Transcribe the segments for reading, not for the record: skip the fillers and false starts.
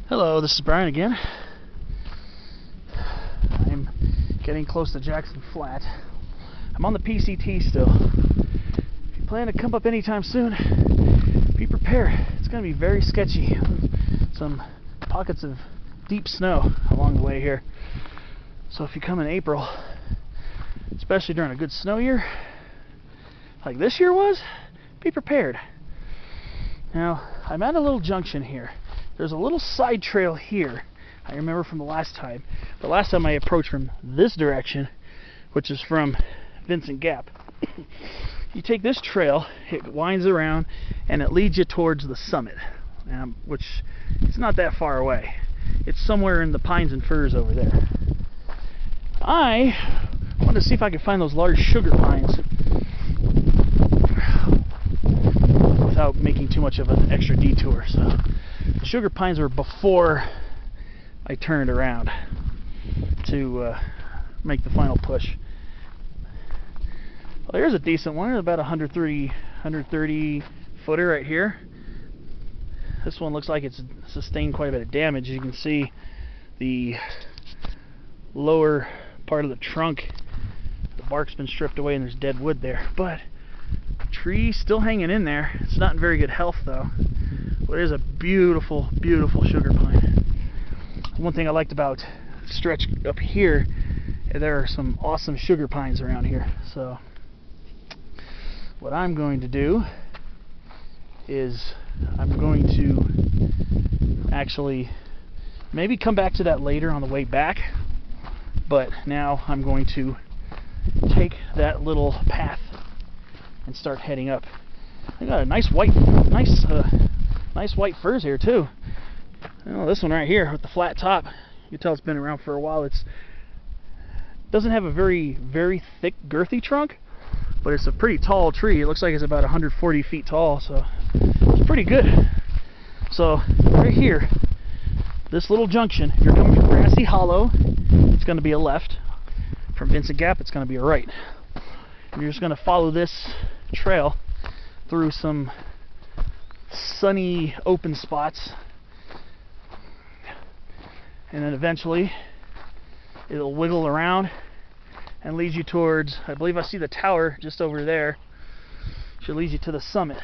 Hello, this is Brian again. I'm getting close to Jackson Flat. I'm on the PCT still. If you plan to come up anytime soon, be prepared. It's going to be very sketchy. Some pockets of deep snow along the way here. So if you come in April, especially during a good snow year, like this year was, be prepared. Now, I'm at a little junction here. There's a little side trail here. I remember from the last time. The last time I approached from this direction, which is from Vincent Gap. You take this trail, it winds around, and it leads you towards the summit, which is not that far away. It's somewhere in the pines and firs over there. I wanted to see if I could find those large sugar pines without making too much of an extra detour. So the sugar pines were before I turned around to make the final push. Well, there's a decent one, about 130 footer right here. This one looks like it's sustained quite a bit of damage. You can see the lower part of the trunk, the bark's been stripped away and there's dead wood there, but the tree's still hanging in there. It's not in very good health though. But it is a beautiful, beautiful sugar pine. One thing I liked about the stretch up here, there are some awesome sugar pines around here. So what I'm going to do is I'm going to actually maybe come back to that later on the way back, but now I'm going to take that little path and start heading up. I got a nice white firs here too. Oh, this one right here with the flat top, you can tell it's been around for a while. It doesn't have a very thick, girthy trunk, but it's a pretty tall tree. It looks like it's about 140 feet tall, so it's pretty good. So right here, this little junction, if you're coming from Grassy Hollow, it's going to be a left. From Vincent Gap, it's going to be a right. And you're just going to follow this trail through some sunny open spots, and then eventually it'll wiggle around and lead you towards, I believe I see the tower just over there. Should lead you to the summit.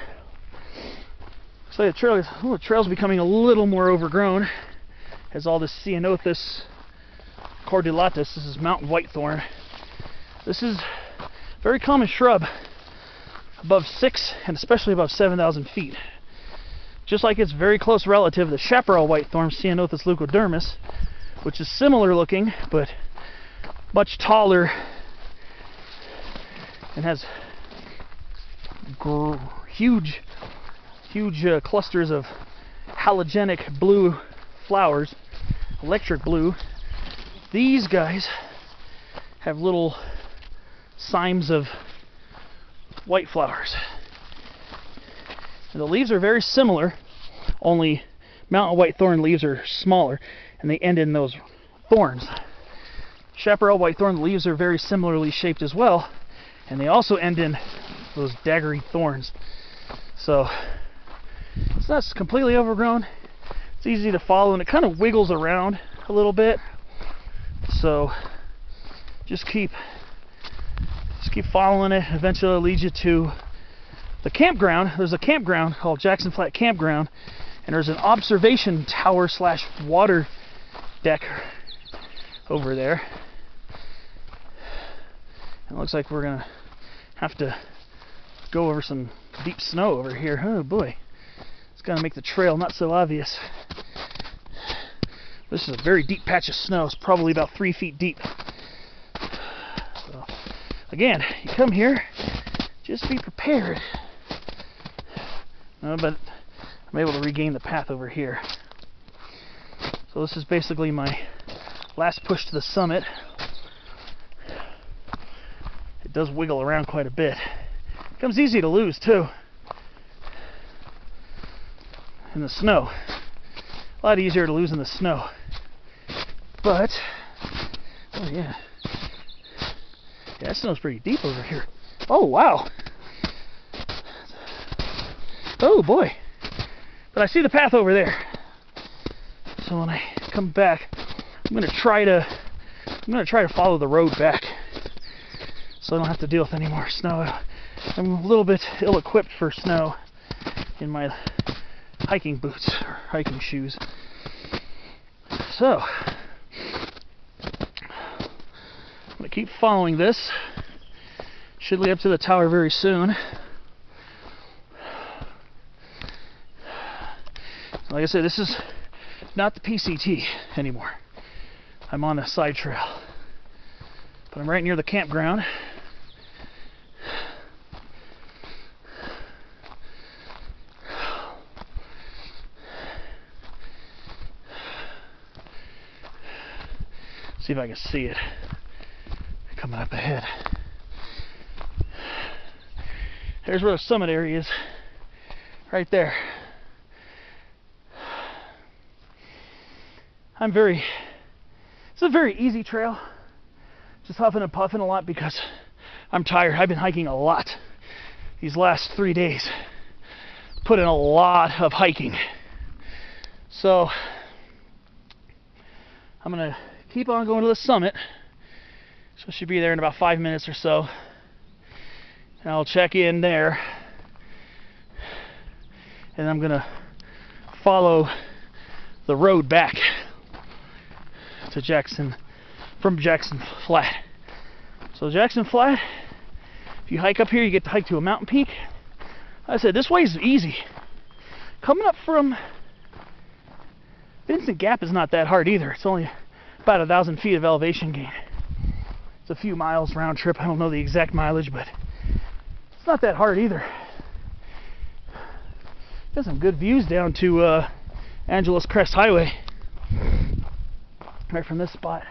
So the trail's becoming a little more overgrown as all this Ceanothus cordylatus, this is mountain whitethorn. This is a very common shrub above 6 and especially above 7,000 feet. Just like its very close relative, the chaparral whitethorn, Ceanothus leucodermis, which is similar looking but much taller and has huge clusters of halogenic blue flowers, electric blue. These guys have little cymes of white flowers. And the leaves are very similar, only mountain whitethorn leaves are smaller and they end in those thorns. Chaparral whitethorn leaves are very similarly shaped as well, and they also end in those daggery thorns. So it's not completely overgrown. It's easy to follow and it kind of wiggles around a little bit. So just keep following it. Eventually it'll lead you to the campground. There's a campground called Jackson Flat Campground, and there's an observation tower / water deck over there. It looks like we're gonna have to go over some deep snow over here. Oh boy, it's gonna make the trail not so obvious. This is a very deep patch of snow. It's probably about 3 feet deep. So, again, you come here, just be prepared. But I'm able to regain the path over here. So this is basically my last push to the summit. It does wiggle around quite a bit. It becomes easy to lose too in the snow. A lot easier to lose in the snow. But, oh yeah. Yeah, that snow's pretty deep over here. Oh wow. Oh boy. But I see the path over there. So So when I come back, I'm gonna try to follow the road back, so I don't have to deal with any more snow. I'm a little bit ill-equipped for snow in my hiking boots or hiking shoes. So I'm gonna keep following this. Should lead up to the tower very soon. Like I said, this is not the PCT anymore. I'm on a side trail, but I'm right near the campground. See if I can see it coming up ahead. There's where the summit area is, right there. It's a very easy trail, just huffing and puffing a lot because I'm tired. I've been hiking a lot these last 3 days, put in a lot of hiking. So I'm gonna keep on going to the summit. So I should be there in about 5 minutes or so, and I'll check in there, and I'm gonna follow the road back to Jackson, from Jackson Flat. So Jackson Flat, if you hike up here, you get to hike to a mountain peak. Like I said, this way is easy. Coming up from Vincent Gap is not that hard either. It's only about 1,000 feet of elevation gain. It's a few miles round trip. I don't know the exact mileage, but it's not that hard either. Got some good views down to Angeles Crest Highway. Right from this spot.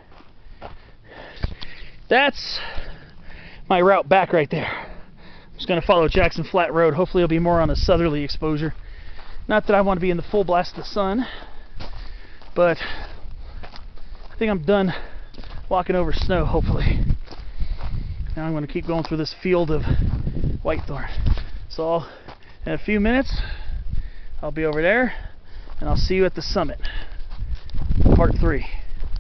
That's my route back right there. I'm just going to follow Jackson Flat Road. Hopefully it'll be more on a southerly exposure. Not that I want to be in the full blast of the sun, but I think I'm done walking over snow, hopefully. Now I'm going to keep going through this field of whitethorn. So in a few minutes, I'll be over there, and I'll see you at the summit. Part 3.